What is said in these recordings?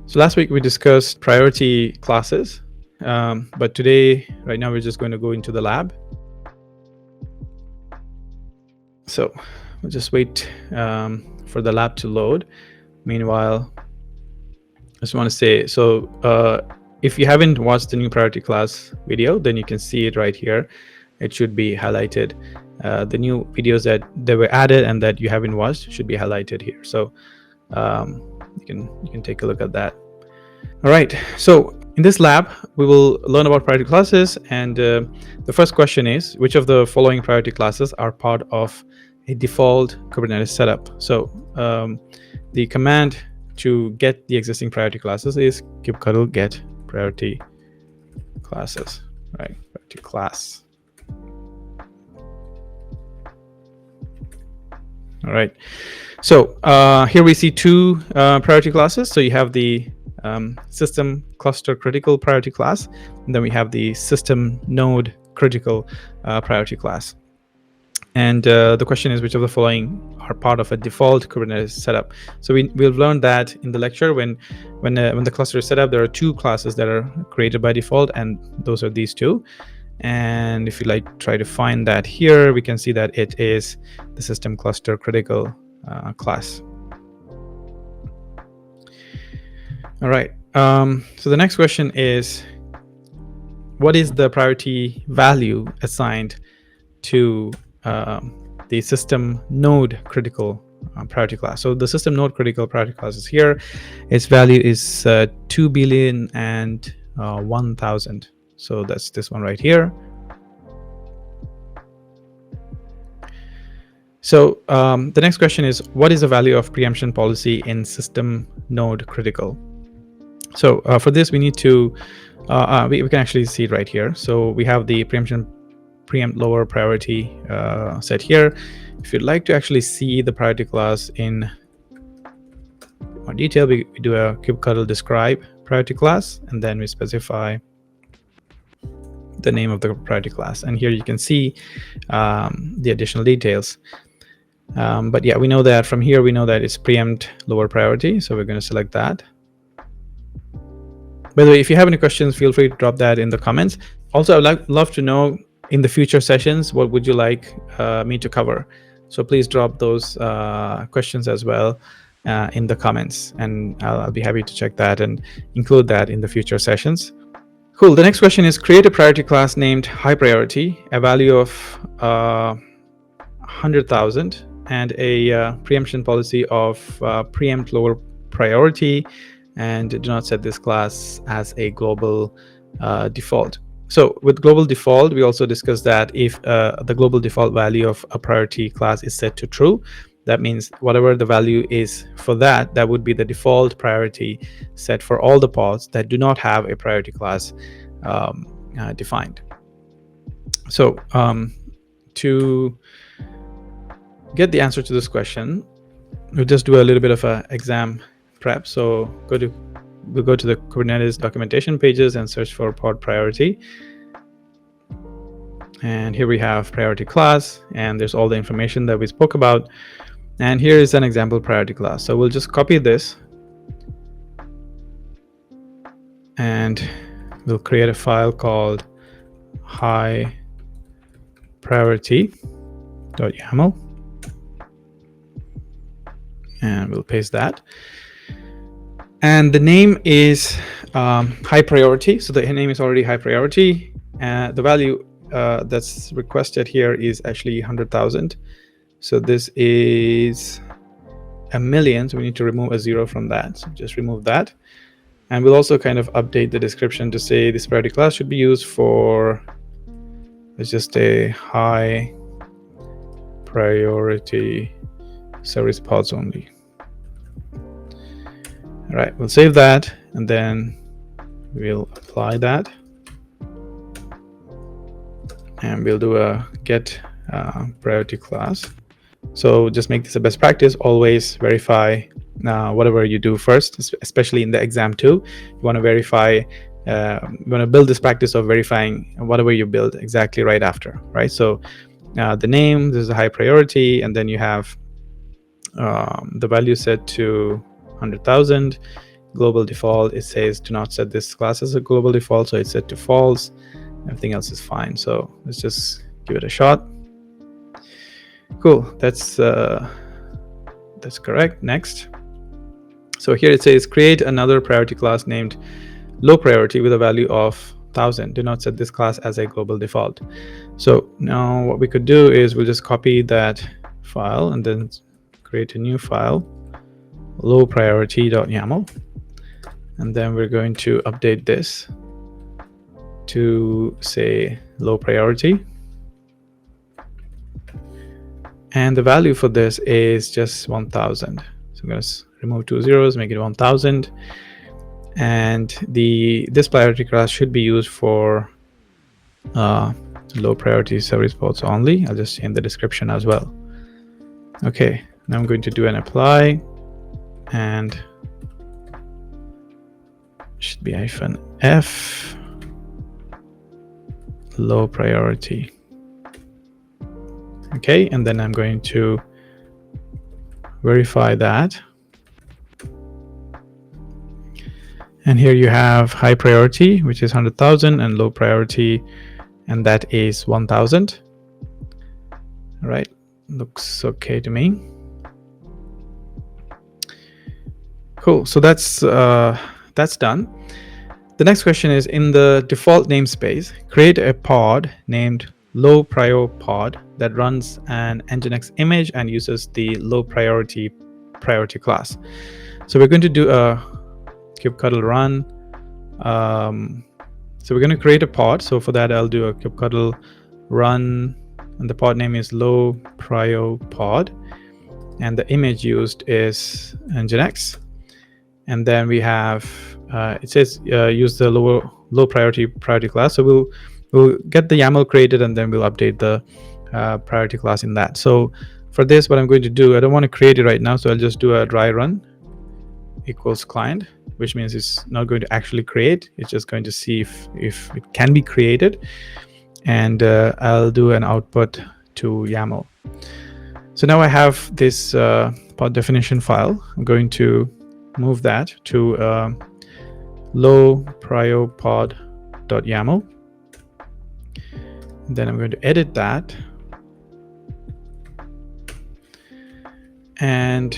So last week we discussed priority classes, but today, right now, we're just going to go into the lab. So we'll just wait for the lab to load. Meanwhile, I just want to say, so if you haven't watched the new priority class video, then you can see it right here. It should be highlighted. The new videos that were added and that you haven't watched should be highlighted here. So you can take a look at that. All right, so in this lab we will learn about priority classes, and the first question is, which of the following priority classes are part of a default Kubernetes setup? So the command to get the existing priority classes is kubectl get priority classes, right? Priority class. All right, so here we see two priority classes. So you have the system cluster critical priority class, and then we have the system node critical priority class. And the question is, which of the following are part of a default Kubernetes setup? So we'll learn that in the lecture. When the cluster is set up, there are two classes that are created by default, and those are these two. And if you try to find that here, we can see that it is the system cluster critical class. All right, so the next question is, what is the priority value assigned to the system node critical priority class? So the system node critical priority class is here. Its value is 2 billion and 1,000. So that's this one right here. So the next question is, what is the value of preemption policy in system node critical? So for this, we need to, we can actually see it right here. So we have the preempt lower priority set here. If you'd like to actually see the priority class in more detail, we do a kubectl describe priority class, and then we specify the name of the priority class. And here you can see the additional details. But yeah, we know that from here, we know that it's preempt lower priority. So we're going to select that. By the way, if you have any questions, feel free to drop that in the comments. Also, I'd love to know in the future sessions, what would you like me to cover? So please drop those questions as well in the comments, and I'll be happy to check that and include that in the future sessions. Cool. The next question is, create a priority class named high priority, a value of 100,000, and a preemption policy of preempt lower priority, and do not set this class as a global default. So with global default, we also discussed that if the global default value of a priority class is set to true, that means whatever the value is for that, that would be the default priority set for all the pods that do not have a priority class defined. So to get the answer to this question, we'll just do a little bit of an exam prep. So we'll go to the Kubernetes documentation pages and search for pod priority. And here we have priority class, and there's all the information that we spoke about. And here is an example priority class. So we'll just copy this, and we'll create a file called high priority.yaml, and we'll paste that. And the name is high priority. So the name is already high priority. The value that's requested here is actually 100,000. So this is 1,000,000. So we need to remove a zero from that. So just remove that. And we'll also kind of update the description to say this priority class should be used for, let's just say, high priority service pods only. All right, we'll save that, and then we'll apply that, and we'll do a get priority class. So just make this a best practice. Always verify whatever you do first, especially in the exam too. You want to verify, you want to build this practice of verifying whatever you build exactly right after, right? So the name, this is a high priority, and then you have the value set to 100,000. global default. It says do not set this class as a global default, so it's set to false. Everything else is fine. So let's just give it a shot. Cool, that's correct. Next. So here it says create another priority class named low priority with a value of 1000. Do not set this class as a global default. So now what we could do is we'll just copy that file and then create a new file, low priority.yaml, and then we're going to update this to say low priority. And the value for this is just 1000. So I'm going to remove 2 zeros, make it 1000. And this priority class should be used for low priority service ports only. I'll just change the description as well. Okay, now I'm going to do an apply, and should be -f low priority. Okay, and then I'm going to verify that. And here you have high priority, which is 100,000, and low priority, and that is 1000. All right, looks okay to me. Cool, so that's done. The next question is, in the default namespace, create a pod named low prio pod that runs an nginx image and uses the low priority class. So we're going to do a kubectl run. So we're going to create a pod. So for that, I'll do a kubectl run, and the pod name is low prio pod, and the image used is nginx. And then we have it says use the low priority class. So we'll get the YAML created, and then we'll update the priority class in that. So for this, what I'm going to do, I don't want to create it right now, so I'll just do a dry run equals client, which means it's not going to actually create. It's just going to see if it can be created, and I'll do an output to YAML. So now I have this pod definition file. I'm going to move that to low prio pod.yaml. Then I'm going to edit that, and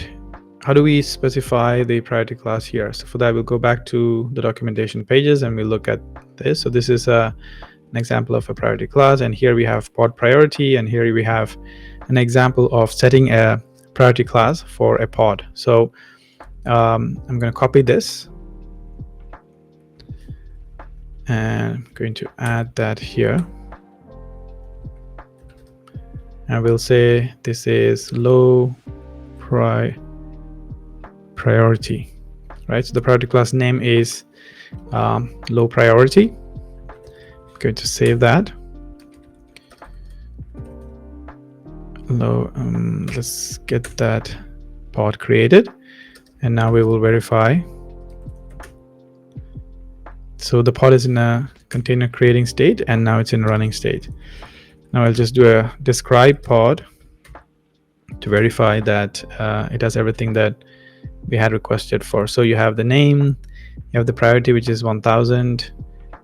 how do we specify the priority class here? So for that, we'll go back to the documentation pages and we'll look at this. So this is an example of a priority class, and here we have pod priority, and here we have an example of setting a priority class for a pod. So I'm going to copy this, and I'm going to add that here. And we'll say this is low priority, right? So the priority class name is low priority. I'm going to save that. Let's get that pod created, and now we will verify. So the pod is in a container creating state, and now it's in running state. Now I'll just do a describe pod to verify that it has everything that we had requested for. So you have the name, you have the priority, which is 1000,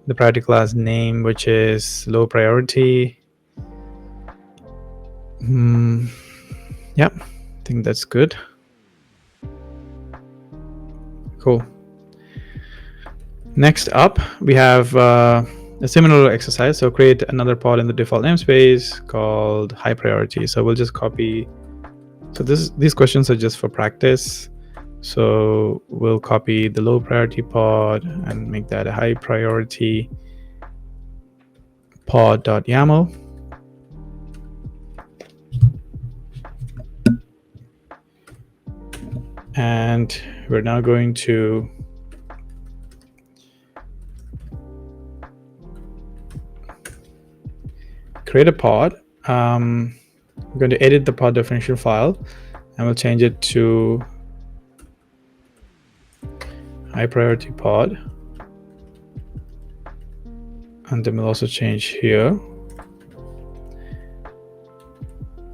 the priority class name, which is low priority. Yeah, I think that's good. Cool. Next up, we have a similar exercise. So create another pod in the default namespace called high priority. So we'll just copy. So these questions are just for practice. So we'll copy the low priority pod and make that a high priority pod.yaml. And we're now going to create a pod. I'm going to edit the pod definition file, and we'll change it to high priority pod. And then we'll also change here.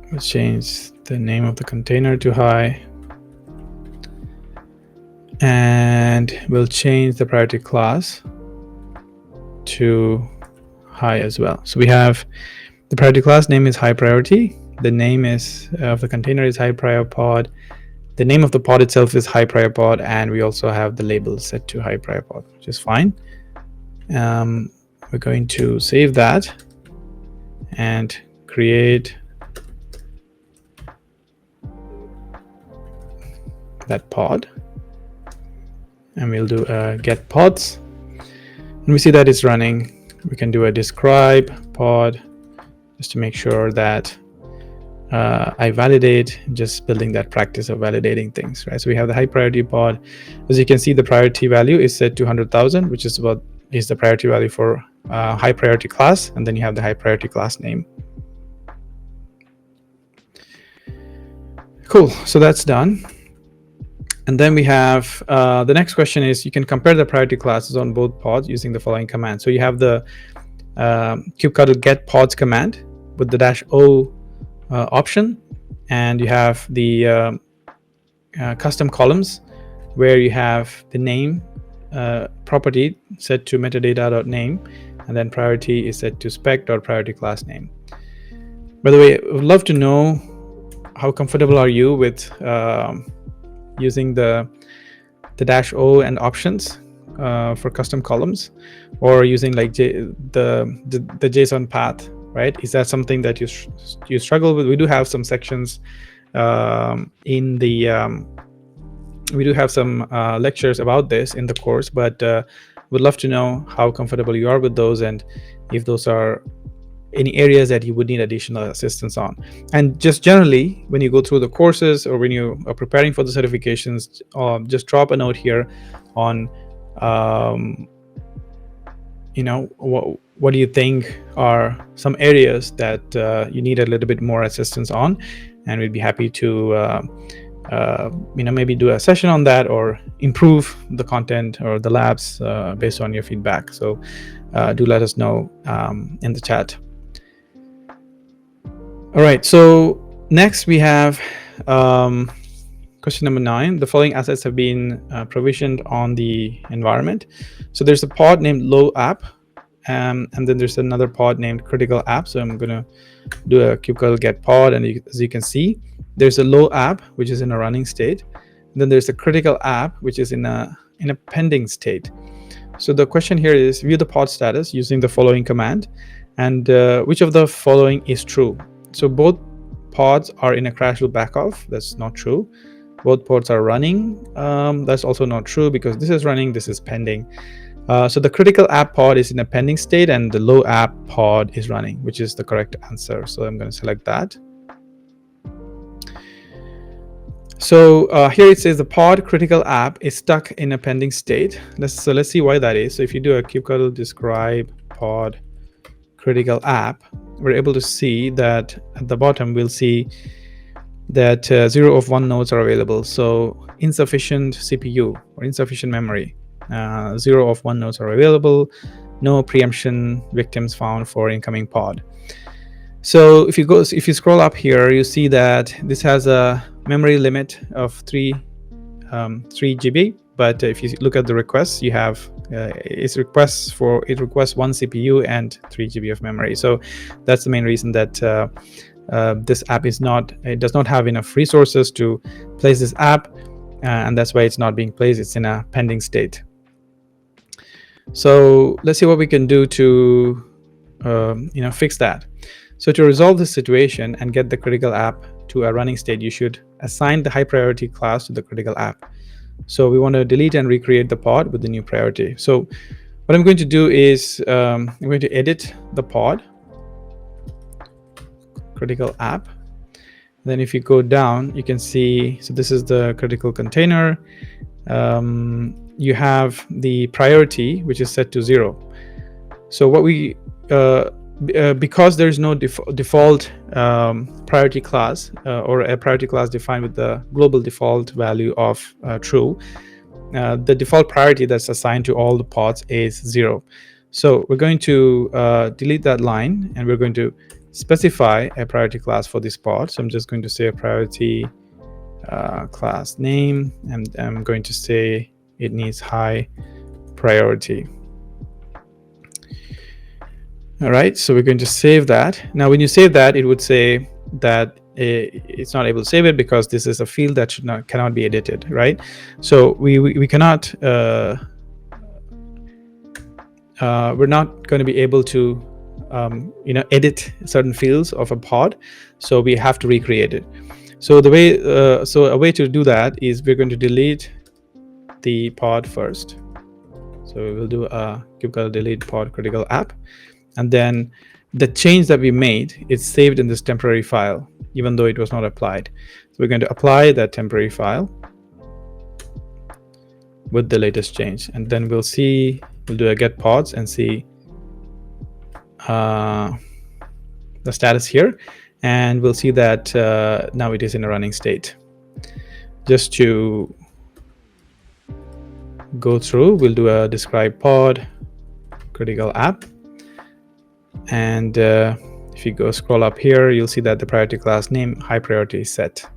We'll change the name of the container to high. And and we'll change the priority class to high as well. So we have the priority class name is high priority. The name is of the container is high prior pod. The name of the pod itself is high prior pod, and we also have the label set to high prior pod, which is fine. We're going to save that and create that pod, and we'll do a get pods, and we see that it's running. We can do a describe pod just to make sure that I validate, just building that practice of validating things, right? So we have the high priority pod. As you can see, the priority value is set to 100,000, which is the priority value for high priority class, and then you have the high priority class name. Cool, so that's done. And then we have the next question is you can compare the priority classes on both pods using the following command. So you have the kubectl get pods command with the -o option, and you have the custom columns where you have the name property set to metadata.name, and then priority is set to spec.priorityClassName. By the way, I would love to know how comfortable are you with using the -o and options for custom columns, or using like the JSON path, right? Is that something that you struggle with? We do have some sections in the we do have some lectures about this in the course, but would love to know how comfortable you are with those, and if those are any areas that you would need additional assistance on. And just generally, when you go through the courses or when you are preparing for the certifications, just drop a note here on what do you think are some areas that you need a little bit more assistance on, and we'd be happy to maybe do a session on that or improve the content or the labs based on your feedback. So do let us know in the chat. All right, so next we have question number 9. The following assets have been provisioned on the environment. So there's a pod named low app, and then there's another pod named critical app. So I'm going to do a kubectl get pod, and as you can see, there's a low app which is in a running state. And then there's a critical app which is in a pending state. So the question here is view the pod status using the following command, and which of the following is true? So both pods are in a crash loop backoff. That's not true. Both pods are running. That's also not true, because this is running, this is pending. So the critical app pod is in a pending state, and the low app pod is running, which is the correct answer. So I'm going to select that. So here it says the pod critical app is stuck in a pending state. Let's see why that is. So if you do a kubectl describe pod critical app, we're able to see that at the bottom we'll see that 0 of 1 nodes are available. So insufficient CPU or insufficient memory. 0 of 1 nodes are available. No preemption victims found for incoming pod. So if you scroll up here, you see that this has a memory limit of 3 GB. But if you look at the requests, you have it requests 1 CPU and 3 GB of memory. So that's the main reason that this app does not have enough resources to place this app, and that's why it's not being placed. It's in a pending state. So let's see what we can do to fix that. So to resolve this situation and get the critical app to a running state, you should assign the high priority class to the critical app. So we want to delete and recreate the pod with the new priority. So what I'm going to do is I'm going to edit the pod critical app. Then if you go down, you can see, so this is the critical container. You have the priority, which is set to 0. So what we because there is no default priority class or a priority class defined with the global default value of true, the default priority that's assigned to all the pods is 0. So we're going to delete that line, and we're going to specify a priority class for this pod. So I'm just going to say a priority class name, and I'm going to say it needs high priority. All right, so we're going to save that. Now, when you save that, it would say that it's not able to save it because this is a field that cannot be edited, right? So we cannot, we're not going to be able to, edit certain fields of a pod. So we have to recreate it. So the way, so a way to do that is we're going to delete the pod first. So we'll do a kubectl delete pod critical app. And then the change that we made, it's saved in this temporary file, even though it was not applied. So we're going to apply that temporary file with the latest change. And then we'll do a get pods and see the status here. And we'll see that now it is in a running state. Just to go through, we'll do a describe pod critical app. And if you go scroll up here, you'll see that the priority class name high priority is set.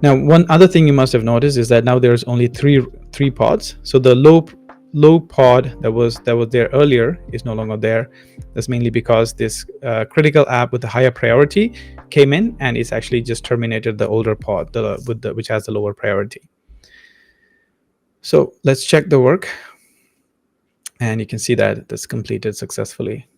Now, one other thing you must have noticed is that now there's only three pods. So the low pod that was there earlier is no longer there. That's mainly because this critical app with the higher priority came in, and it's actually just terminated the older pod which has the lower priority. So let's check the work, and you can see that that's completed successfully.